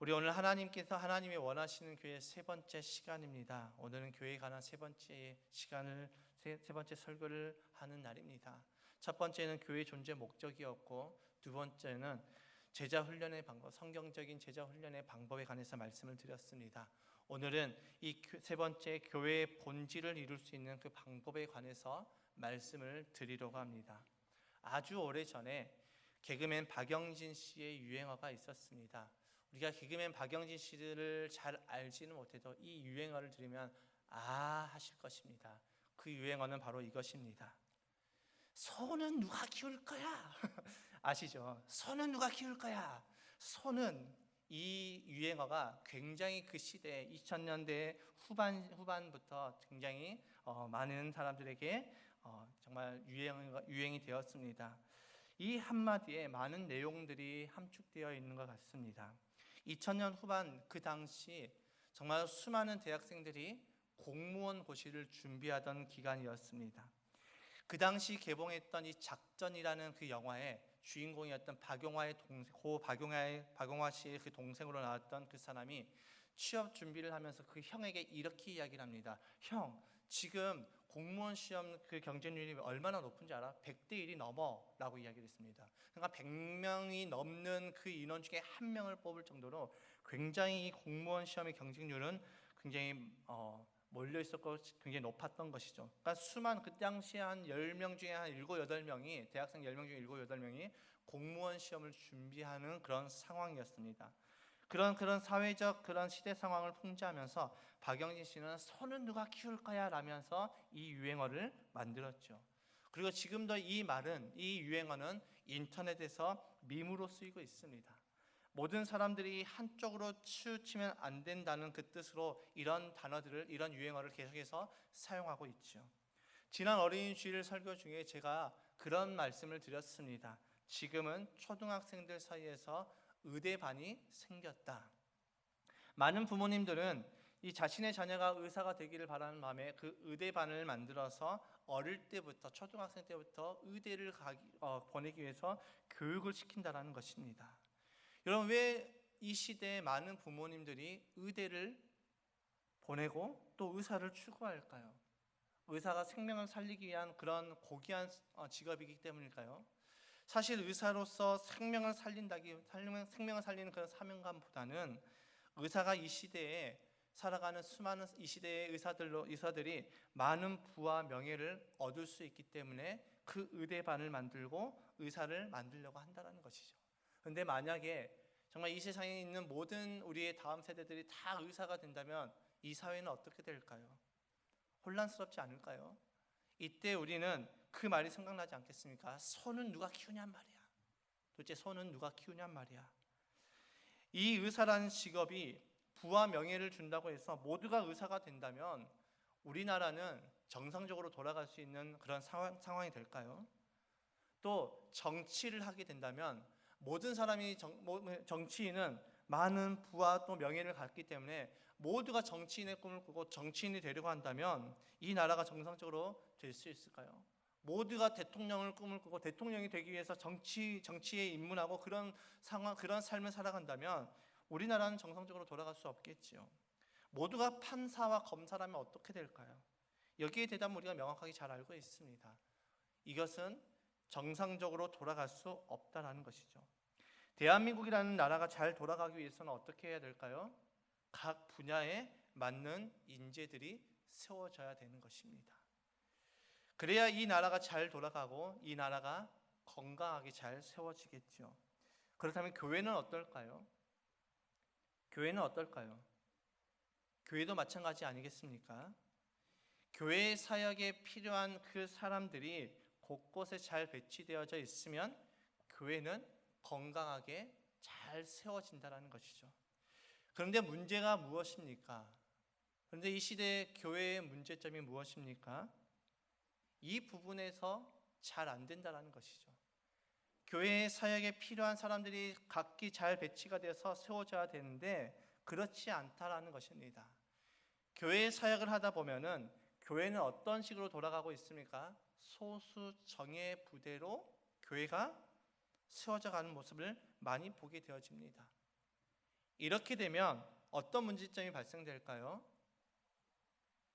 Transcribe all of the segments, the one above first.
우리 오늘 하나님께서 하나님이 원하시는 교회 세 번째 시간입니다. 오늘은 교회에 관한 세 번째 설교를 하는 날입니다. 첫 번째는 교회 존재 목적이었고, 두 번째는 제자 훈련의 방법, 성경적인 제자 훈련의 방법에 관해서 말씀을 드렸습니다. 오늘은 이 세 번째 교회의 본질을 이룰 수 있는 그 방법에 관해서 말씀을 드리려고 합니다. 아주 오래전에 개그맨 박영진 씨의 유행어가 있었습니다. 우리가 개그맨 박영진 씨를 잘 알지는 못해도 이 유행어를 들으면 하실 것입니다. 그 유행어는 바로 이것입니다. 소는 누가 키울 거야? 아시죠? 소는 누가 키울 거야? 소는, 이 유행어가 굉장히 그 시대 2000년대 후반부터 굉장히 많은 사람들에게 정말 유행이 되었습니다. 이 한마디에 많은 내용들이 함축되어 있는 것 같습니다. 2000년 후반, 그 당시 정말 수많은 대학생들이 공무원 고시를 준비하던 기간이었습니다. 그 당시 개봉했던 이 작전이라는 그 영화의 주인공이었던 박용화의 동생, 박용화 씨의 그 동생으로 나왔던 그 사람이 취업 준비를 하면서 그 형에게 이렇게 이야기를 합니다. 형, 지금 공무원 시험 그 경쟁률이 얼마나 높은지 알아? 100대 1이 넘어 라고 이야기를 했습니다. 그러니까 100명이 넘는 그 인원 중에 한 명을 뽑을 정도로 굉장히 이 공무원 시험의 경쟁률은 굉장히 몰려 있었고 굉장히 높았던 것이죠. 그러니까 수많은 그 당시에 한 10명 중에 한 7, 8명이, 대학생 10명 중에 7, 8명이 공무원 시험을 준비하는 그런 상황이었습니다. 그런 사회적 그런 시대 상황을 풍자하면서 박영진 씨는 소는 누가 키울 거야 라면서 이 유행어를 만들었죠. 그리고 지금도 이 유행어는 인터넷에서 밈으로 쓰이고 있습니다. 모든 사람들이 한쪽으로 치우치면 안 된다는 그 뜻으로 이런 단어들을, 이런 유행어를 계속해서 사용하고 있죠. 지난 어린이 주일 설교 중에 제가 그런 말씀을 드렸습니다. 지금은 초등학생들 사이에서 의대반이 생겼다. 많은 부모님들은 이 자신의 자녀가 의사가 되기를 바라는 마음에 그 의대반을 만들어서 어릴 때부터, 초등학생 때부터 의대를 보내기 위해서 교육을 시킨다는 것입니다. 여러분, 왜 이 시대에 많은 부모님들이 의대를 보내고 또 의사를 추구할까요? 의사가 생명을 살리기 위한 그런 고귀한 직업이기 때문일까요? 사실 의사로서 생명을 살리는 그런 사명감보다는 의사가 이 시대에 살아가는 수많은 이 시대의 의사들이 많은 부와 명예를 얻을 수 있기 때문에 그 의대반을 만들고 의사를 만들려고 한다는 것이죠. 그런데 만약에 정말 이 세상에 있는 모든 우리의 다음 세대들이 다 의사가 된다면 이 사회는 어떻게 될까요? 혼란스럽지 않을까요? 이때 우리는 그 말이 생각나지 않겠습니까? 소는 누가 키우냔 말이야. 도대체 소는 누가 키우냔 말이야. 이 의사라는 직업이 부와 명예를 준다고 해서 모두가 의사가 된다면 우리나라는 정상적으로 돌아갈 수 있는 그런 상황이 될까요? 또 정치를 하게 된다면 모든 사람이 정치인은 많은 부와 또 명예를 갖기 때문에 모두가 정치인의 꿈을 꾸고 정치인이 되려고 한다면 이 나라가 정상적으로 될 수 있을까요? 모두가 대통령을 꿈을 꾸고 대통령이 되기 위해서 정치에 입문하고 그런 삶을 살아간다면 우리나라는 정상적으로 돌아갈 수 없겠지요. 모두가 판사와 검사라면 어떻게 될까요? 여기에 대답은 우리가 명확하게 잘 알고 있습니다. 이것은 정상적으로 돌아갈 수 없다라는 것이죠. 대한민국이라는 나라가 잘 돌아가기 위해서는 어떻게 해야 될까요? 각 분야에 맞는 인재들이 세워져야 되는 것입니다. 그래야 이 나라가 잘 돌아가고 이 나라가 건강하게 잘 세워지겠죠. 그렇다면 교회는 어떨까요? 교회는 어떨까요? 교회도 마찬가지 아니겠습니까? 교회 사역에 필요한 그 사람들이 곳곳에 잘 배치되어져 있으면 교회는 건강하게 잘 세워진다는 것이죠. 그런데 문제가 무엇입니까? 그런데 이 시대의 교회의 문제점이 무엇입니까? 이 부분에서 잘 안 된다는 것이죠. 교회의 사역에 필요한 사람들이 각기 잘 배치가 돼서 세워져야 되는데 그렇지 않다라는 것입니다. 교회의 사역을 하다 보면은 교회는 어떤 식으로 돌아가고 있습니까? 소수 정예 부대로 교회가 세워져 가는 모습을 많이 보게 되어집니다. 이렇게 되면 어떤 문제점이 발생될까요?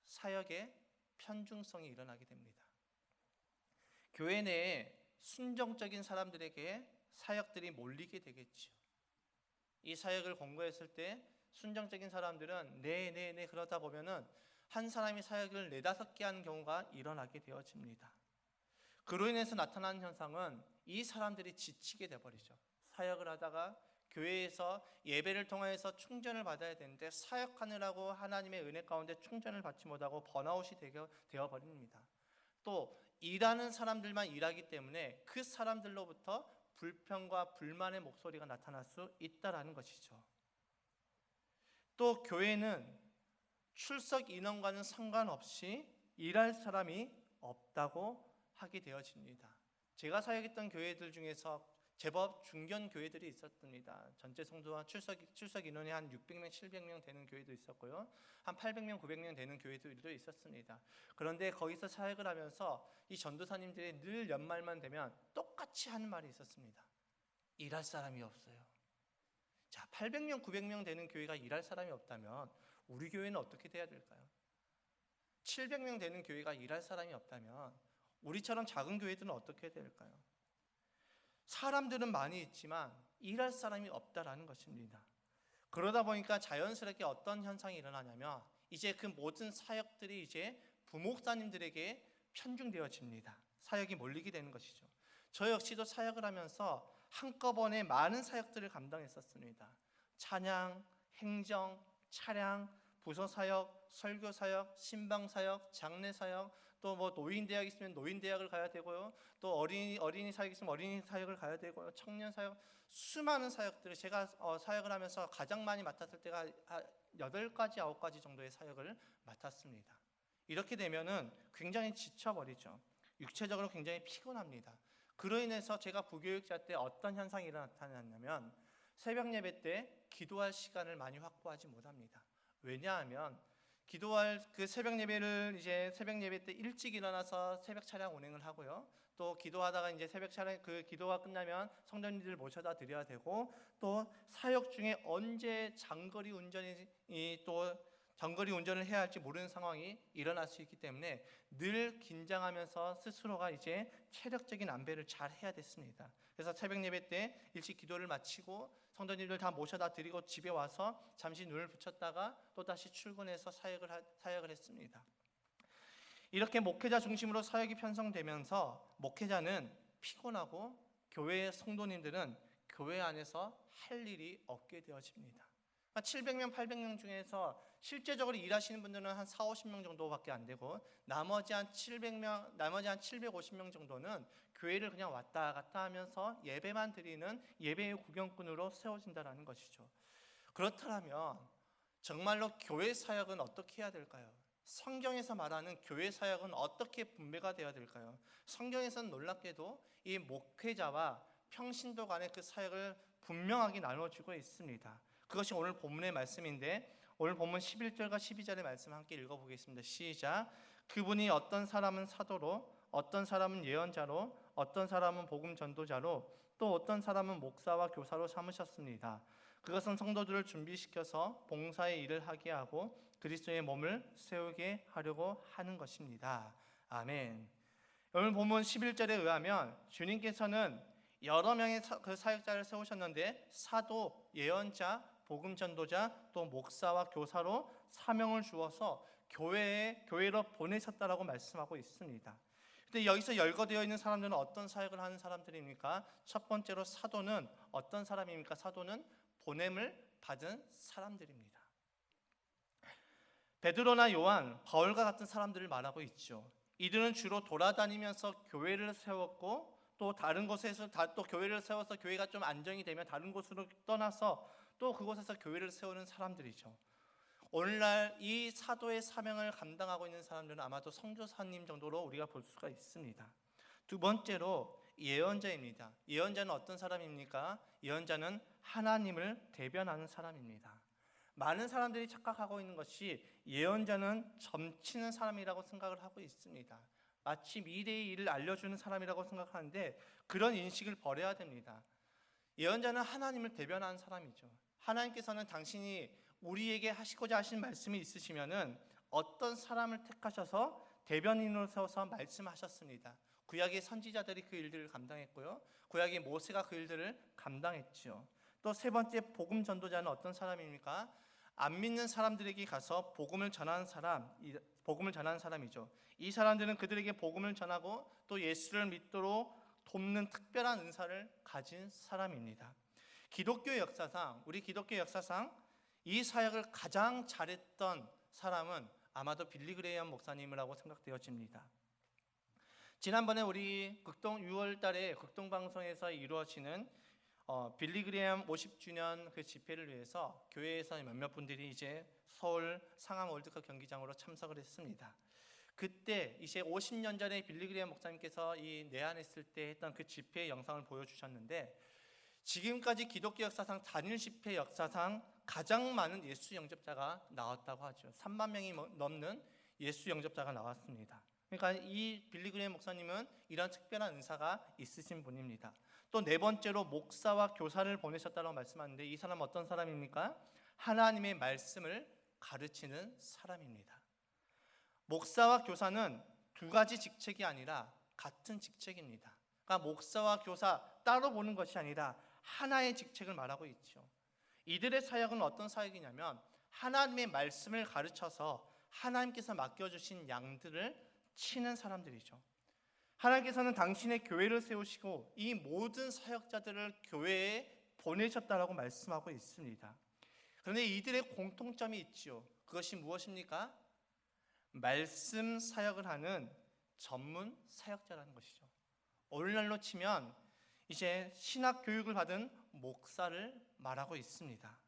사역의 편중성이 일어나게 됩니다. 교회 내에 순종적인 사람들에게 사역들이 몰리게 되겠죠. 이 사역을 공고했을 때 순종적인 사람들은 네 그러다 보면은 한 사람이 사역을 4-5개 하는 경우가 일어나게 되어집니다. 그로 인해서 나타나는 현상은 이 사람들이 지치게 되어버리죠. 사역을 하다가 교회에서 예배를 통해서 충전을 받아야 되는데 사역하느라고 하나님의 은혜 가운데 충전을 받지 못하고 번아웃이 되어버립니다. 또 일하는 사람들만 일하기 때문에 그 사람들로부터 불평과 불만의 목소리가 나타날 수 있다라는 것이죠. 또 교회는 출석 인원과는 상관없이 일할 사람이 없다고 하게 되어집니다. 제가 사역했던 교회들 중에서 제법 중견 교회들이 있었습니다. 전체 성도와 출석 인원이 한 600명, 700명 되는 교회도 있었고요. 한 800명, 900명 되는 교회들도 있었습니다. 그런데 거기서 사역을 하면서 이 전도사님들이 늘 연말만 되면 똑같이 하는 말이 있었습니다. 일할 사람이 없어요. 자, 800명, 900명 되는 교회가 일할 사람이 없다면 우리 교회는 어떻게 돼야 될까요? 700명 되는 교회가 일할 사람이 없다면 우리처럼 작은 교회들은 어떻게 될까요? 사람들은 많이 있지만 일할 사람이 없다라는 것입니다. 그러다 보니까 자연스럽게 어떤 현상이 일어나냐면 이제 그 모든 사역들이 이제 부목사님들에게 편중되어집니다. 사역이 몰리게 되는 것이죠. 저 역시도 사역을 하면서 한꺼번에 많은 사역들을 감당했었습니다. 찬양, 행정, 차량, 부서사역, 설교사역, 신방사역, 장례사역, 또 뭐 노인대학 있으면 노인대학을 가야 되고요. 또 어린이 사역 있으면 어린이 사역을 가야 되고요. 청년 사역, 수많은 사역들을 제가 사역을 하면서 가장 많이 맡았을 때가 8가지, 9가지 정도의 사역을 맡았습니다. 이렇게 되면은 굉장히 지쳐버리죠. 육체적으로 굉장히 피곤합니다. 그로 인해서 제가 부교육자 때 어떤 현상이 나타났냐면 새벽 예배 때 기도할 시간을 많이 확보하지 못합니다. 왜냐하면 기도할 그 새벽 예배를 이제 새벽 예배 때 일찍 일어나서 새벽 차량 운행을 하고요. 또 기도하다가 이제 새벽 차량 그 기도가 끝나면 성도님들 모셔다 드려야 되고 또 사역 중에 언제 장거리 운전을 해야 할지 모르는 상황이 일어날 수 있기 때문에 늘 긴장하면서 스스로가 이제 체력적인 안배를 잘 해야 됐습니다. 그래서 새벽 예배 때 일찍 기도를 마치고 성도님들 다 모셔다 드리고 집에 와서 잠시 눈을 붙였다가 또 다시 출근해서 사역을 했습니다. 이렇게 목회자 중심으로 사역이 편성되면서 목회자는 피곤하고 교회의 성도님들은 교회 안에서 할 일이 없게 되어집니다. 700명, 800명 중에서 실제적으로 일하시는 분들은 한 4-50명 정도밖에 안 되고 나머지 한 750명 정도는 교회를 그냥 왔다 갔다 하면서 예배만 드리는 예배의 구경꾼으로 세워진다는 것이죠. 그렇다면 정말로 교회 사역은 어떻게 해야 될까요? 성경에서 말하는 교회 사역은 어떻게 분배가 되어야 될까요? 성경에서는 놀랍게도 이 목회자와 평신도 간의 그 사역을 분명하게 나눠주고 있습니다. 그것이 오늘 본문의 말씀인데 오늘 본문 11절과 12절의 말씀 함께 읽어보겠습니다. 시작. 그분이 어떤 사람은 사도로, 어떤 사람은 예언자로, 어떤 사람은 복음 전도자로, 또 어떤 사람은 목사와 교사로 삼으셨습니다. 그것은 성도들을 준비시켜서 봉사의 일을 하게 하고 그리스도의 몸을 세우게 하려고 하는 것입니다. 아멘. 오늘 본문 11절에 의하면 주님께서는 여러 명의 그 사역자를 세우셨는데 사도, 예언자, 복음 전도자, 또 목사와 교사로 사명을 주어서 교회로 보내셨다라고 말씀하고 있습니다. 근데 여기서 열거되어 있는 사람들은 어떤 사역을 하는 사람들입니까? 첫 번째로 사도는 어떤 사람입니까? 사도는 보냄을 받은 사람들입니다. 베드로나 요한, 바울과 같은 사람들을 말하고 있죠. 이들은 주로 돌아다니면서 교회를 세웠고 또 다른 곳에서 또 교회를 세워서 교회가 좀 안정이 되면 다른 곳으로 떠나서 또 그곳에서 교회를 세우는 사람들이죠. 오늘날 이 사도의 사명을 감당하고 있는 사람들은 아마도 선교사님 정도로 우리가 볼 수가 있습니다. 두 번째로 예언자입니다. 예언자는 어떤 사람입니까? 예언자는 하나님을 대변하는 사람입니다. 많은 사람들이 착각하고 있는 것이 예언자는 점치는 사람이라고 생각을 하고 있습니다. 마치 미래의 일을 알려주는 사람이라고 생각하는데 그런 인식을 버려야 됩니다. 예언자는 하나님을 대변하는 사람이죠. 하나님께서는 당신이 우리에게 하시고자 하신 말씀이 있으시면은 어떤 사람을 택하셔서 대변인으로 세워서 말씀하셨습니다. 구약의 선지자들이 그 일들을 감당했고요. 구약의 모세가 그 일들을 감당했죠. 또 세 번째 복음 전도자는 어떤 사람입니까? 안 믿는 사람들에게 가서 복음을 전하는 사람이죠. 이 사람들은 그들에게 복음을 전하고 또 예수를 믿도록 돕는 특별한 은사를 가진 사람입니다. 우리 기독교 역사상 이 사역을 가장 잘했던 사람은 아마도 빌리 그레이엄 목사님이라고 생각되어집니다. 지난번에 우리 6월 달에 극동방송에서 이루어지는 빌리 그레이엄 50주년 그 집회를 위해서 교회에서 몇몇 분들이 이제 서울 상암 월드컵 경기장으로 참석을 했습니다. 그때 이제 50년 전에 빌리 그레이엄 목사님께서 이 내한했을 때 했던 그 집회 영상을 보여주셨는데, 지금까지 기독교 역사상 단일 집회 역사상 가장 많은 예수 영접자가 나왔다고 하죠. 3만 명이 넘는 예수 영접자가 나왔습니다. 그러니까 이 빌리 그레이엄 목사님은 이런 특별한 은사가 있으신 분입니다. 또 네 번째로 목사와 교사를 보내셨다고 말씀하는데, 이 사람은 어떤 사람입니까? 하나님의 말씀을 가르치는 사람입니다. 목사와 교사는 두 가지 직책이 아니라 같은 직책입니다. 그러니까 목사와 교사 따로 보는 것이 아니라 하나의 직책을 말하고 있죠. 이들의 사역은 어떤 사역이냐면 하나님의 말씀을 가르쳐서 하나님께서 맡겨주신 양들을 치는 사람들이죠. 하나님께서는 당신의 교회를 세우시고 이 모든 사역자들을 교회에 보내셨다라고 말씀하고 있습니다. 그런데 이들의 공통점이 있죠. 그것이 무엇입니까? 말씀 사역을 하는 전문 사역자라는 것이죠. 오늘날로 치면 이제 신학 교육을 받은 목사를 말하고 있습니다.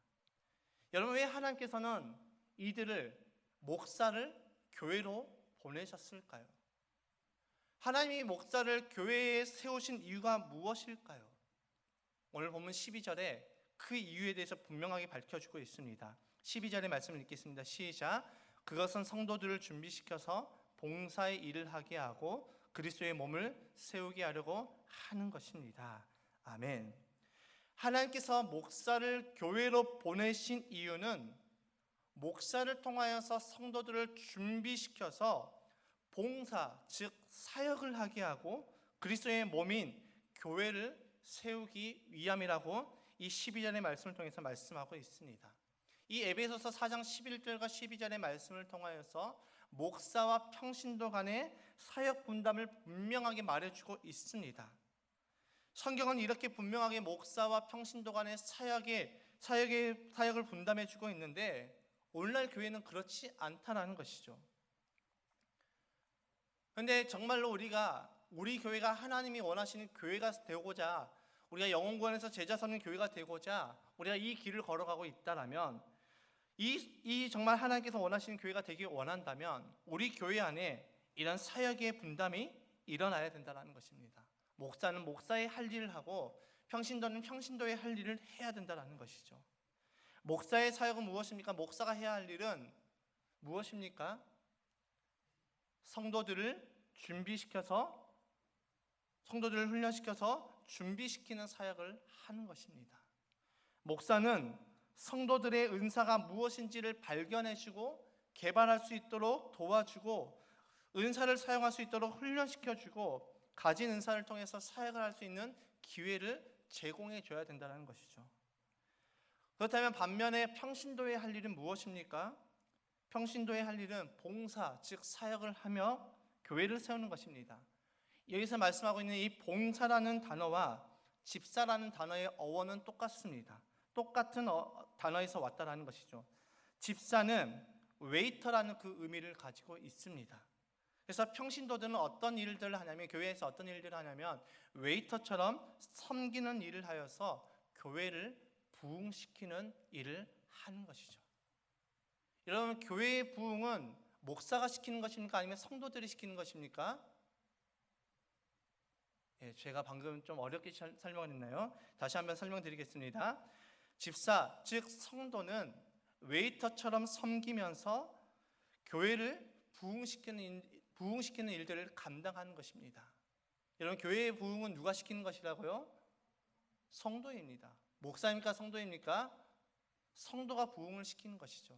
여러분, 왜 하나님께서는 이들을 목사를 교회로 보내셨을까요? 하나님이 목사를 교회에 세우신 이유가 무엇일까요? 오늘 보면 12절에 그 이유에 대해서 분명하게 밝혀주고 있습니다. 12절의 말씀을 읽겠습니다. 시작. 그것은 성도들을 준비시켜서 봉사의 일을 하게 하고 그리스도의 몸을 세우게 하려고 하는 것입니다. 아멘. 하나님께서 목사를 교회로 보내신 이유는 목사를 통하여서 성도들을 준비시켜서 봉사, 즉 사역을 하게 하고 그리스도의 몸인 교회를 세우기 위함이라고 이 12절의 말씀을 통해서 말씀하고 있습니다. 이 에베소서 4장 11절과 12절의 말씀을 통하여서 목사와 평신도 간의 사역 분담을 분명하게 말해주고 있습니다. 성경은 이렇게 분명하게 목사와 평신도 간의 사역을 분담해주고 있는데, 오늘날 교회는 그렇지 않다는 것이죠. 그런데 정말로 우리 교회가 하나님이 원하시는 교회가 되고자, 우리가 영혼구원에서 제자 삼는 교회가 되고자 우리가 이 길을 걸어가고 있다라면, 이 정말 하나님께서 원하시는 교회가 되길 원한다면 우리 교회 안에 이런 사역의 분담이 일어나야 된다는 것입니다. 목사는 목사의 할 일을 하고 평신도는 평신도의 할 일을 해야 된다는 것이죠. 목사의 사역은 무엇입니까? 목사가 해야 할 일은 무엇입니까? 성도들을 훈련시켜서 준비시키는 사역을 하는 것입니다. 목사는 성도들의 은사가 무엇인지를 발견해주고 개발할 수 있도록 도와주고 은사를 사용할 수 있도록 훈련시켜주고 가진 은사를 통해서 사역을 할 수 있는 기회를 제공해 줘야 된다는 것이죠. 그렇다면 반면에 평신도의 할 일은 무엇입니까? 평신도의 할 일은 봉사, 즉 사역을 하며 교회를 세우는 것입니다. 여기서 말씀하고 있는 이 봉사라는 단어와 집사라는 단어의 어원은 똑같습니다. 똑같은 단어에서 왔다라는 것이죠. 집사는 웨이터라는 그 의미를 가지고 있습니다. 그래서 평신도들은 어떤 일들을 하냐면, 교회에서 어떤 일들을 하냐면 웨이터처럼 섬기는 일을 하여서 교회를 부흥시키는 일을 하는 것이죠. 여러분, 교회의 부흥은 목사가 시키는 것입니까? 아니면 성도들이 시키는 것입니까? 제가 방금 좀 어렵게 설명을 했나요? 다시 한번 설명드리겠습니다. 집사, 즉 성도는 웨이터처럼 섬기면서 교회를 부흥시키는 일들을 감당하는 것입니다. 여러분, 교회의 부흥은 누가 시키는 것이라고요? 성도입니다. 목사입니까? 성도입니까? 성도가 부흥을 시키는 것이죠.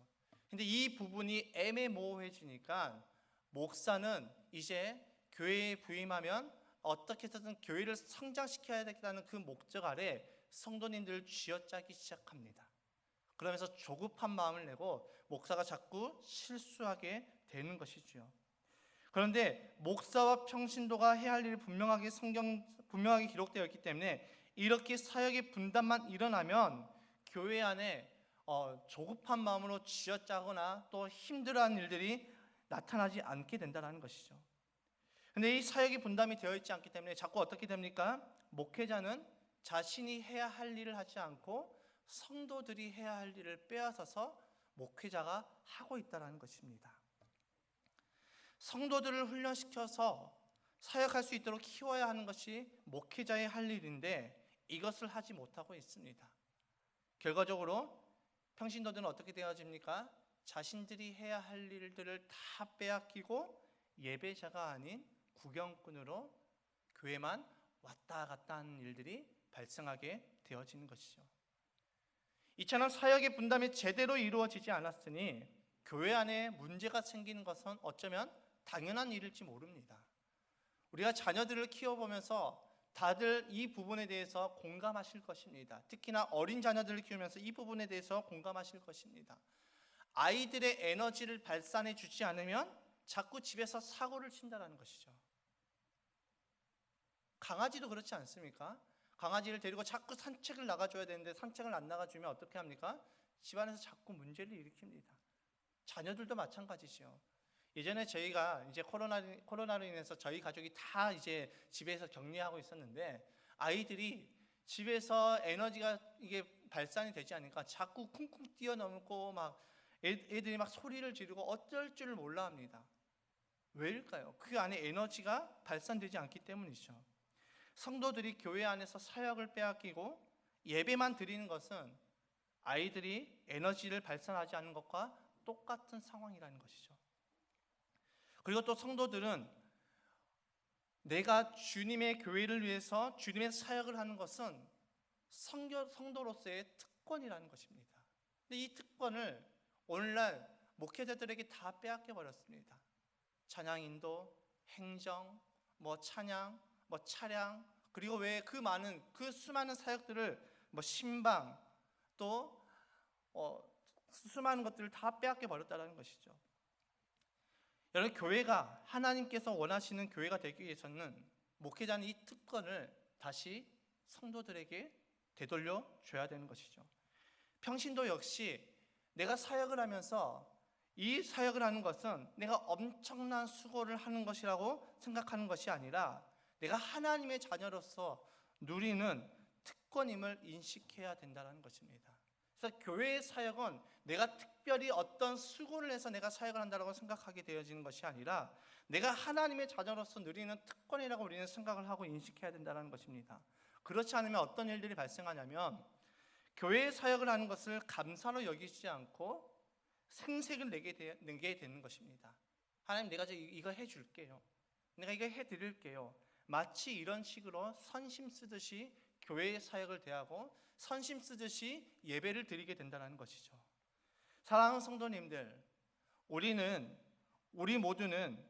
근데 이 부분이 애매모호해지니까 목사는 이제 교회에 부임하면 어떻게 해서든 교회를 성장시켜야 되겠다는 그 목적 아래 성도님들을 쥐어짜기 시작합니다. 그러면서 조급한 마음을 내고 목사가 자꾸 실수하게 되는 것이지요. 그런데 목사와 평신도가 해야 할 일이 분명하게 기록되어 있기 때문에 이렇게 사역의 분단만 일어나면 교회 안에 조급한 마음으로 쥐어짜거나 또 힘들어하는 일들이 나타나지 않게 된다는 것이죠. 근데 이 사역이 분담이 되어 있지 않기 때문에 자꾸 어떻게 됩니까? 목회자는 자신이 해야 할 일을 하지 않고 성도들이 해야 할 일을 빼앗아서 목회자가 하고 있다는 것입니다. 성도들을 훈련시켜서 사역할 수 있도록 키워야 하는 것이 목회자의 할 일인데 이것을 하지 못하고 있습니다. 결과적으로 평신도들은 어떻게 되어집니까? 자신들이 해야 할 일들을 다 빼앗기고 예배자가 아닌 구경꾼으로 교회만 왔다 갔다 하는 일들이 발생하게 되어지는 것이죠. 이처럼 사역의 분담이 제대로 이루어지지 않았으니 교회 안에 문제가 생기는 것은 어쩌면 당연한 일일지 모릅니다. 우리가 자녀들을 키워보면서 다들 이 부분에 대해서 공감하실 것입니다. 특히나 어린 자녀들을 키우면서 이 부분에 대해서 공감하실 것입니다. 아이들의 에너지를 발산해 주지 않으면 자꾸 집에서 사고를 친다는 것이죠. 강아지도 그렇지 않습니까? 강아지를 데리고 자꾸 산책을 나가줘야 되는데 산책을 안 나가주면 어떻게 합니까? 집안에서 자꾸 문제를 일으킵니다. 자녀들도 마찬가지죠. 예전에 저희가 이제 코로나로 인해서 저희 가족이 다 이제 집에서 격리하고 있었는데 아이들이 집에서 에너지가 이게 발산이 되지 않으니까 자꾸 쿵쿵 뛰어넘고 막 애들이 막 소리를 지르고 어쩔 줄을 몰라 합니다. 왜일까요? 그 안에 에너지가 발산되지 않기 때문이죠. 성도들이 교회 안에서 사역을 빼앗기고 예배만 드리는 것은 아이들이 에너지를 발산하지 않는 것과 똑같은 상황이라는 것이죠. 그리고 또 성도들은 내가 주님의 교회를 위해서 주님의 사역을 하는 것은 성도로서의 특권이라는 것입니다. 근데 이 특권을 오늘날 목회자들에게 다 빼앗겨 버렸습니다. 찬양 인도, 행정, 찬양, 차량, 그리고 왜 그 수많은 사역들을 신방 또 수많은 것들을 다 빼앗겨 버렸다는 것이죠. 여러분, 교회가 하나님께서 원하시는 교회가 되기 위해서는 목회자는 이 특권을 다시 성도들에게 되돌려 줘야 되는 것이죠. 평신도 역시 내가 사역을 하면서 이 사역을 하는 것은 내가 엄청난 수고를 하는 것이라고 생각하는 것이 아니라 내가 하나님의 자녀로서 누리는 특권임을 인식해야 된다는 것입니다. 그래서 교회의 사역은 내가 특별히 어떤 수고를 해서 내가 사역을 한다고 생각하게 되어지는 것이 아니라 내가 하나님의 자녀로서 누리는 특권이라고 우리는 생각을 하고 인식해야 된다는 것입니다. 그렇지 않으면 어떤 일들이 발생하냐면 교회의 사역을 하는 것을 감사로 여기지 않고 생색을 내게 되는 것입니다. 하나님, 내가 이거 해줄게요. 내가 이거 해드릴게요. 마치 이런 식으로 선심 쓰듯이 교회의 사역을 대하고 선심 쓰듯이 예배를 드리게 된다는 것이죠. 사랑하는 성도님들, 우리 모두는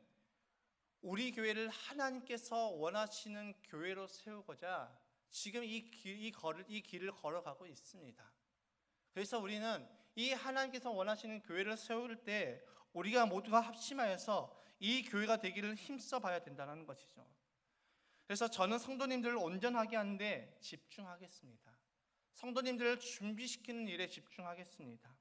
우리 교회를 하나님께서 원하시는 교회로 세우고자 지금 이 길을 걸어가고 있습니다. 그래서 우리는 이 하나님께서 원하시는 교회를 세울 때 우리가 모두가 합심하여서 이 교회가 되기를 힘써 봐야 된다는 것이죠. 그래서 저는 성도님들을 온전하게 하는데 집중하겠습니다. 성도님들을 준비시키는 일에 집중하겠습니다.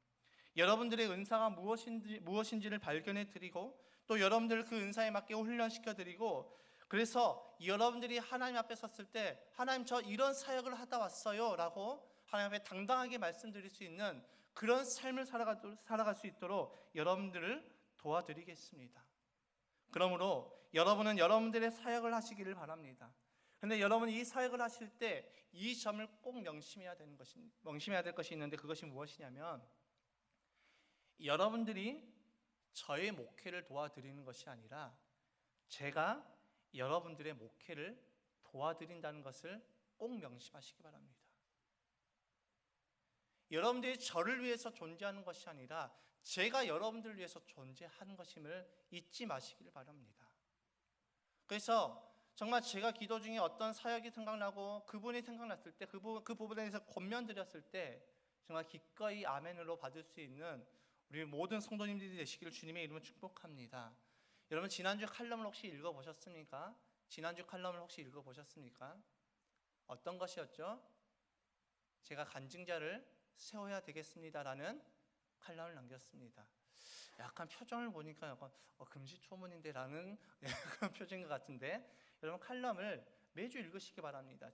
여러분들의 은사가 무엇인지를 발견해 드리고 또 여러분들을 그 은사에 맞게 훈련시켜 드리고, 그래서 여러분들이 하나님 앞에 섰을 때 하나님, 저 이런 사역을 하다 왔어요 라고 하나님 앞에 당당하게 말씀드릴 수 있는 그런 삶을 살아갈 수 있도록 여러분들을 도와드리겠습니다. 그러므로 여러분은 여러분들의 사역을 하시기를 바랍니다. 그런데 여러분이 이 사역을 하실 때 이 점을 꼭 명심해야 될 것이 있는데, 그것이 무엇이냐면 여러분들이 저의 목회를 도와드리는 것이 아니라 제가 여러분들의 목회를 도와드린다는 것을 꼭 명심하시기 바랍니다. 여러분들이 저를 위해서 존재하는 것이 아니라 제가 여러분들을 위해서 존재하는 것임을 잊지 마시길 바랍니다. 그래서 정말 제가 기도 중에 어떤 사역이 생각나고 그분이 생각났을 때 그 부분에 대해서 권면드렸을 때 정말 기꺼이 아멘으로 받을 수 있는 우리 모든 성도님들이 되시기를 주님의 이름으로 축복합니다. 여러분 지난주 칼럼을 혹시 읽어보셨습니까? 지난주 칼럼을 혹시 읽어보셨습니까? 어떤 것이었죠? 제가 간증자를 세워야 되겠습니다라는 칼럼을 남겼습니다. 약간 표정을 보니까 약간 금시초문인데라는 그런 표정인 것 같은데, 여러분 칼럼을 매주 읽으시기 바랍니다.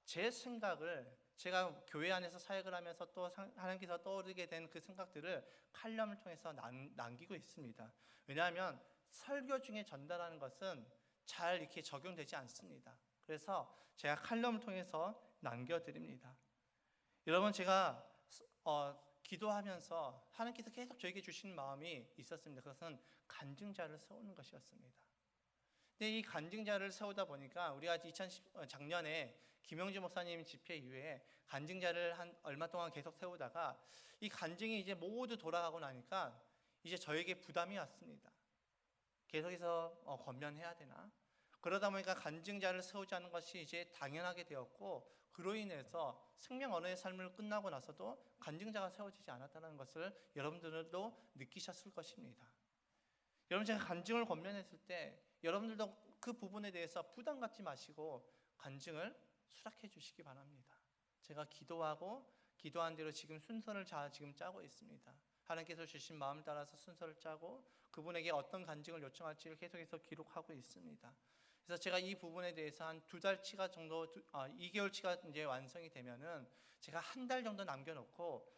제 생각을 제가 교회 안에서 사역을 하면서 또 하나님께서 떠오르게 된 그 생각들을 칼럼을 통해서 남기고 있습니다. 왜냐하면 설교 중에 전달하는 것은 잘 이렇게 적용되지 않습니다. 그래서 제가 칼럼을 통해서 남겨드립니다. 여러분 제가 기도하면서 하나님께서 계속 저에게 주신 마음이 있었습니다. 그것은 간증자를 세우는 것이었습니다. 근데 이 간증자를 세우다 보니까 우리가 작년에 김영주 목사님 집회 이후에 간증자를 얼마 동안 계속 세우다가 이 간증이 이제 모두 돌아가고 나니까 이제 저에게 부담이 왔습니다. 계속해서 권면해야 되나? 그러다 보니까 간증자를 세우자는 것이 이제 당연하게 되었고, 그로 인해서 생명 언어의 삶을 끝나고 나서도 간증자가 세워지지 않았다는 것을 여러분들도 느끼셨을 것입니다. 여러분 제가 간증을 권면했을 때 여러분들도 그 부분에 대해서 부담 갖지 마시고 간증을 수락해 주시기 바랍니다. 제가 기도한 대로 지금 순서를 지금 짜고 있습니다. 하나님께서 주신 마음을 따라서 순서를 짜고 그분에게 어떤 간증을 요청할지를 계속해서 기록하고 있습니다. 그래서 제가 이 부분에 대해서 한 2달치가 정도, 2개월치가 이제 완성이 되면은 제가 한 달 정도 남겨놓고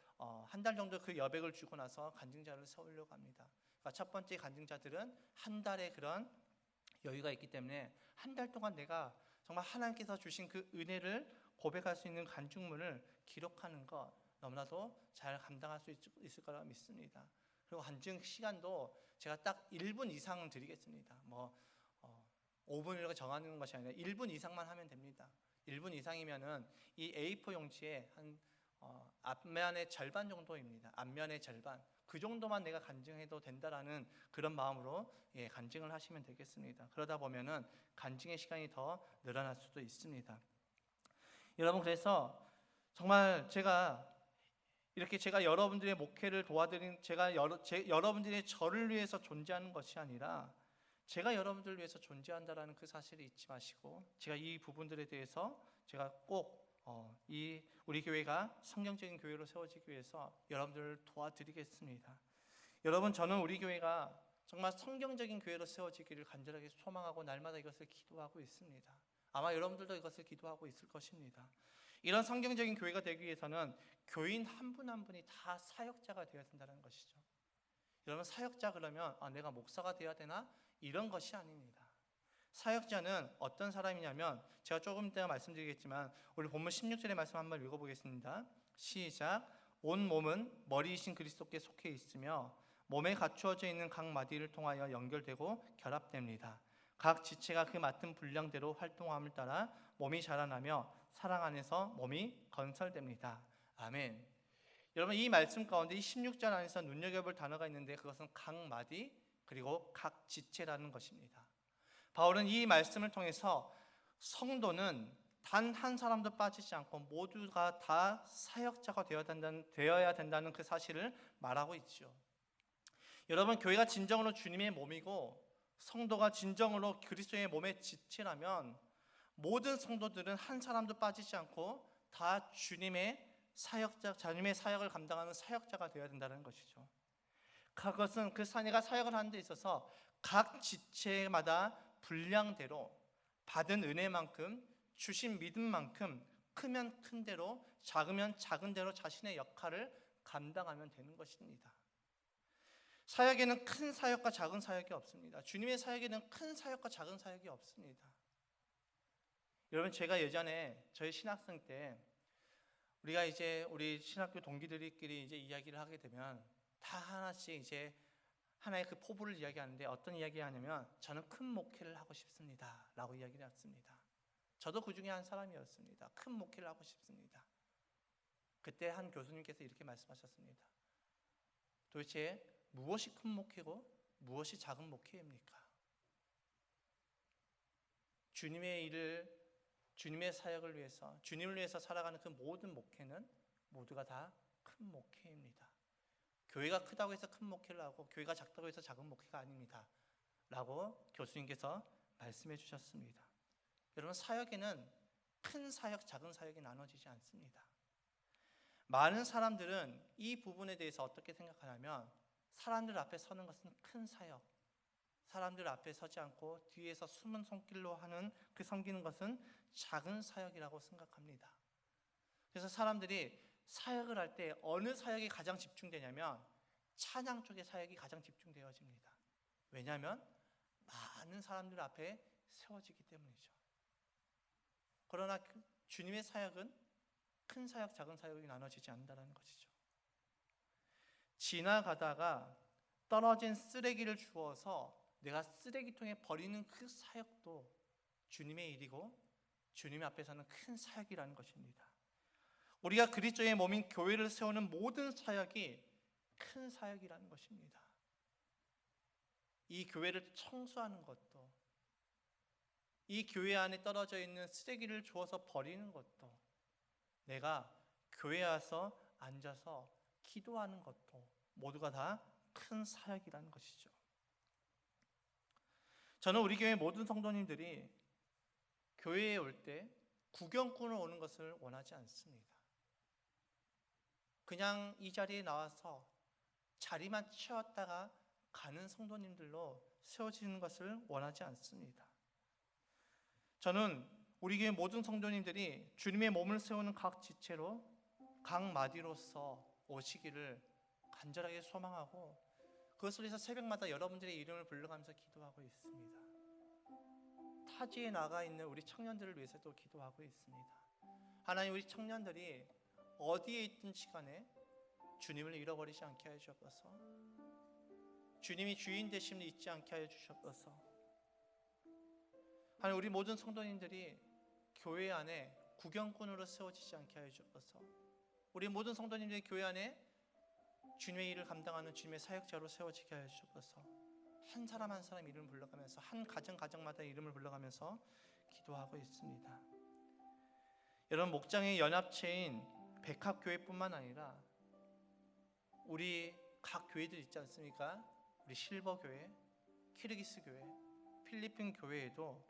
한 달 정도 그 여백을 주고 나서 간증자를 세우려고 합니다. 그러니까 첫 번째 간증자들은 한 달의 그런 여유가 있기 때문에 한 달 동안 내가 정말 하나님께서 주신 그 은혜를 고백할 수 있는 간증문을 기록하는 것 너무나도 잘 감당할 수 있을 거라 믿습니다. 그리고 간증 시간도 제가 딱 1분 이상 드리겠습니다. 5분이라고 정하는 것이 아니라 1분 이상만 하면 됩니다. 1분 이상이면은 이 A4 용지에 한 앞면의 절반 정도입니다. 앞면의 절반. 그 정도만 내가 간증해도 된다라는 그런 마음으로 간증을 하시면 되겠습니다. 그러다 보면은 간증의 시간이 더 늘어날 수도 있습니다. 여러분 그래서 정말 제가 여러분들의 목회를 도와드린 여러분들이 저를 위해서 존재하는 것이 아니라 제가 여러분들을 위해서 존재한다라는 그 사실을 잊지 마시고, 제가 이 부분들에 대해서 제가 꼭 우리 교회가 성경적인 교회로 세워지기 위해서 여러분들을 도와드리겠습니다. 여러분 저는 우리 교회가 정말 성경적인 교회로 세워지기를 간절하게 소망하고 날마다 이것을 기도하고 있습니다. 아마 여러분들도 이것을 기도하고 있을 것입니다. 이런 성경적인 교회가 되기 위해서는 교인 한 분 한 분이 다 사역자가 되어야 된다는 것이죠. 여러분 사역자 그러면 내가 목사가 되어야 되나? 이런 것이 아닙니다. 사역자는 어떤 사람이냐면 제가 조금 이따가 말씀드리겠지만 우리 본문 16절의 말씀 한번 읽어보겠습니다. 시작. 온 몸은 머리이신 그리스도께 속해 있으며 몸에 갖추어져 있는 각 마디를 통하여 연결되고 결합됩니다. 각 지체가 그 맡은 분량대로 활동함을 따라 몸이 자라나며 사랑 안에서 몸이 건설됩니다. 아멘. 여러분 이 말씀 가운데 이 16절 안에서 눈여겨볼 단어가 있는데 그것은 각 마디 그리고 각 지체라는 것입니다. 바울은 이 말씀을 통해서 성도는 단 한 사람도 빠지지 않고 모두가 다 사역자가 되어야 된다는 그 사실을 말하고 있죠. 여러분 교회가 진정으로 주님의 몸이고 성도가 진정으로 그리스도의 몸의 지체라면 모든 성도들은 한 사람도 빠지지 않고 다 주님의 사역을 감당하는 사역자가 되어야 된다는 것이죠. 그것은 그 사내가 사역을 하는 데 있어서 각 지체마다 분량대로 받은 은혜만큼 주신 믿음만큼 크면 큰 대로 작으면 작은 대로 자신의 역할을 감당하면 되는 것입니다. 사역에는 큰 사역과 작은 사역이 없습니다. 주님의 사역에는 큰 사역과 작은 사역이 없습니다. 여러분 제가 예전에 저희 신학생 때 우리가 이제 우리 신학교 동기들끼리 이제 이야기를 하게 되면 다 하나씩 이제 하나의 그 포부를 이야기하는데 어떤 이야기를 하냐면 저는 큰 목회를 하고 싶습니다 라고 이야기를 했습니다. 저도 그 중에 한 사람이었습니다. 큰 목회를 하고 싶습니다. 그때 한 교수님께서 이렇게 말씀하셨습니다. 도대체 무엇이 큰 목회고 무엇이 작은 목회입니까? 주님의 일을, 주님의 사역을 위해서, 주님을 위해서 살아가는 그 모든 목회는 모두가 다 큰 목회입니다. 교회가 크다고 해서 큰 목회를 하고 교회가 작다고 해서 작은 목회가 아닙니다 라고 교수님께서 말씀해 주셨습니다. 여러분, 사역에는 큰 사역, 작은 사역이 나눠지지 않습니다. 많은 사람들은 이 부분에 대해서 어떻게 생각하냐면, 사람들 앞에 서는 것은 큰 사역, 사람들 앞에 서지 않고 뒤에서 숨은 손길로 하는 그 섬기는 것은 작은 사역이라고 생각합니다. 그래서 사람들이 사역을 할 때 어느 사역이 가장 집중되냐면 찬양 쪽의 사역이 가장 집중되어집니다. 왜냐하면 많은 사람들 앞에 세워지기 때문이죠. 그러나 주님의 사역은 큰 사역, 작은 사역이 나눠지지 않는다는 것이죠. 지나가다가 떨어진 쓰레기를 주워서 내가 쓰레기통에 버리는 그 사역도 주님의 일이고 주님 앞에서는 큰 사역이라는 것입니다. 우리가 그리스도의 몸인 교회를 세우는 모든 사역이 큰 사역이라는 것입니다. 이 교회를 청소하는 것도, 이 교회 안에 떨어져 있는 쓰레기를 주워서 버리는 것도, 내가 교회에 와서 앉아서 기도하는 것도 모두가 다 큰 사역이라는 것이죠. 저는 우리 교회 모든 성도님들이 교회에 올 때 구경꾼을 오는 것을 원하지 않습니다. 그냥 이 자리에 나와서 자리만 채웠다가 가는 성도님들로 세워지는 것을 원하지 않습니다. 저는 우리 교회 모든 성도님들이 주님의 몸을 세우는 각 지체로, 각 마디로서 오시기를 간절하게 소망하고, 그것을 위해서 새벽마다 여러분들의 이름을 불러가면서 기도하고 있습니다. 타지에 나가 있는 우리 청년들을 위해서도 기도하고 있습니다. 하나님, 우리 청년들이 어디에 있든지 간에 주님을 잃어버리지 않게 하여 주옵소서. 주님이 주인 되심을 잊지 않게 하여 주옵소서. 하나님, 우리 모든 성도님들이 교회 안에 구경꾼으로 세워지지 않게 하여 주옵소서. 우리 모든 성도님들이 교회 안에 주님의 일을 감당하는 주님의 사역자로 세워지게 하여 주옵소서. 한 사람 한 사람 이름을 불러가면서, 한 가정마다 이름을 불러가면서 기도하고 있습니다. 여러분, 목장의 연합체인 백합교회뿐만 아니라 우리 각 교회들 있지 않습니까? 우리 실버교회, 키르기스 교회, 필리핀 교회에도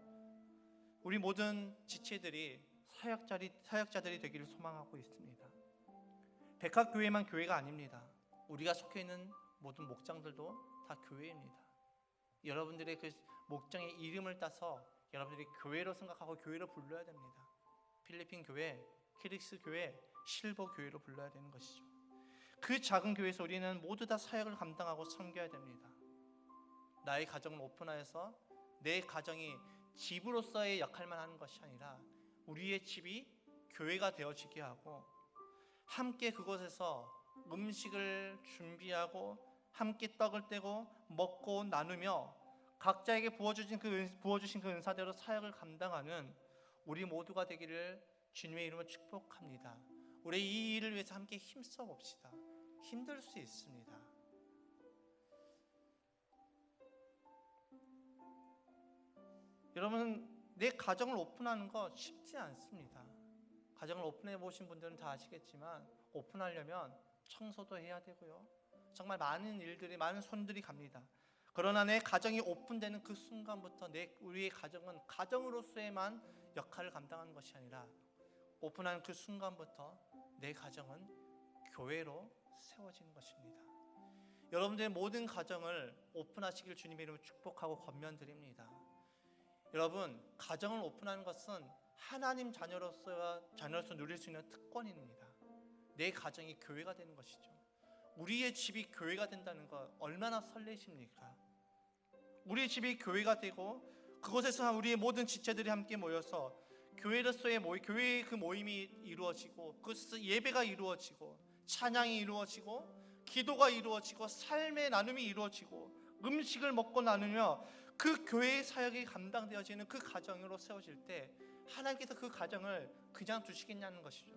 우리 모든 지체들이 사역자들이 되기를 소망하고 있습니다. 백합교회만 교회가 아닙니다. 우리가 속해 있는 모든 목장들도 다 교회입니다. 여러분들의 그 목장의 이름을 따서 여러분들이 교회로 생각하고 교회로 불러야 됩니다. 필리핀 교회, 키르기스 교회, 실버 교회로 불러야 되는 것이죠. 그 작은 교회에서 우리는 모두 다 사역을 감당하고 섬겨야 됩니다. 나의 가정을 오픈하여서 내 가정이 집으로서의 역할만 하는 것이 아니라 우리의 집이 교회가 되어지게 하고, 함께 그곳에서 음식을 준비하고 함께 떡을 떼고 먹고 나누며 각자에게 부어주신 그 은사대로 사역을 감당하는 우리 모두가 되기를 주님의 이름으로 축복합니다. 우리 이 일을 위해서 함께 힘써 봅시다. 힘들 수 있습니다. 여러분, 내 가정을 오픈하는 거 쉽지 않습니다. 가정을 오픈해 보신 분들은 다 아시겠지만, 오픈하려면 청소도 해야 되고요, 정말 많은 일들이, 많은 손들이 갑니다. 그러나 내 가정이 오픈되는 그 순간부터 우리의 가정은 가정으로서의만 역할을 감당하는 것이 아니라, 오픈하는 그 순간부터 내 가정은 교회로 세워지는 것입니다. 여러분들의 모든 가정을 오픈하시길 주님의 이름으로 축복하고 권면드립니다. 여러분, 가정을 오픈하는 것은 하나님 자녀로서 누릴 수 있는 특권입니다. 내 가정이 교회가 되는 것이죠. 우리의 집이 교회가 된다는 것 얼마나 설레십니까? 우리의 집이 교회가 되고 그곳에서 우리의 모든 지체들이 함께 모여서 교회로서의 교회의 그 모임이 이루어지고, 그것에서 예배가 이루어지고, 찬양이 이루어지고, 기도가 이루어지고, 삶의 나눔이 이루어지고, 음식을 먹고 나누며 그 교회의 사역이 감당되어지는 그 가정으로 세워질 때 하나님께서 그 가정을 그냥 두시겠냐는 것이죠.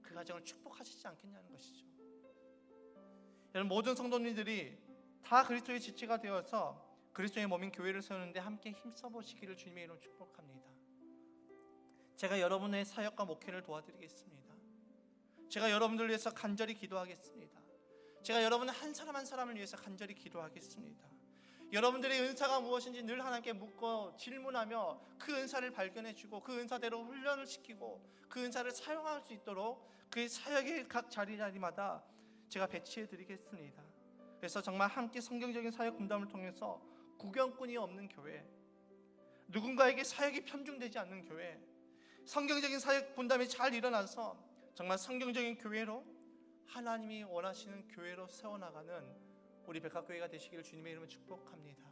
그 가정을 축복하시지 않겠냐는 것이죠. 여러분, 모든 성도님들이 다 그리스도의 지체가 되어서 그리스도의 몸인 교회를 세우는데 함께 힘써 보시기를 주님의 이름으로 축복합니다. 제가 여러분의 사역과 목회를 도와드리겠습니다. 제가 여러분들을 위해서 간절히 기도하겠습니다. 제가 여러분 한 사람 한 사람을 위해서 간절히 기도하겠습니다. 여러분들의 은사가 무엇인지 늘 하나님께 묻고 질문하며 그 은사를 발견해주고 그 은사대로 훈련을 시키고 그 은사를 사용할 수 있도록 그 사역의 각 자리마다 제가 배치해드리겠습니다. 그래서 정말 함께 성경적인 사역 분담을 통해서 구경꾼이 없는 교회, 누군가에게 사역이 편중되지 않는 교회, 성경적인 사역 분담이 잘 일어나서 정말 성경적인 교회로 하나님이 원하시는 교회로 세워나가는 우리 백합교회가 되시기를 주님의 이름으로 축복합니다.